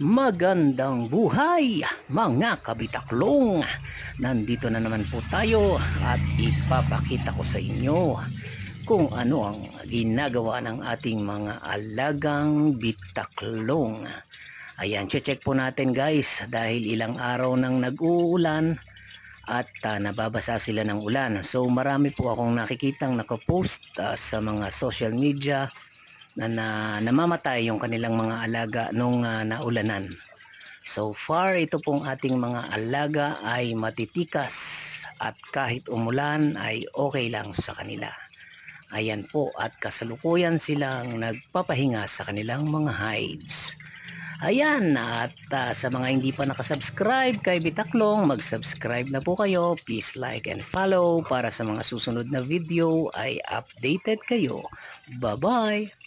Magandang buhay mga kabitaklong. Nandito na naman po tayo at ipapakita ko sa inyo kung ano ang ginagawa ng ating mga alagang bitaklong. Ayan, check po natin guys dahil ilang araw nang nag-uulan at nababasa sila ng ulan. So marami po akong nakikitang nakapost sa mga social media na namamatay yung kanilang mga alaga nung naulanan. So far, ito pong ating mga alaga ay matitikas at kahit umulan ay okay lang sa kanila. Ayan po, at kasalukuyan silang nagpapahinga sa kanilang mga hides. Ayan, at sa mga hindi pa nakasubscribe kay Bitaklong, mag-subscribe na po kayo. Please like and follow para sa mga susunod na video ay updated kayo. Bye-bye!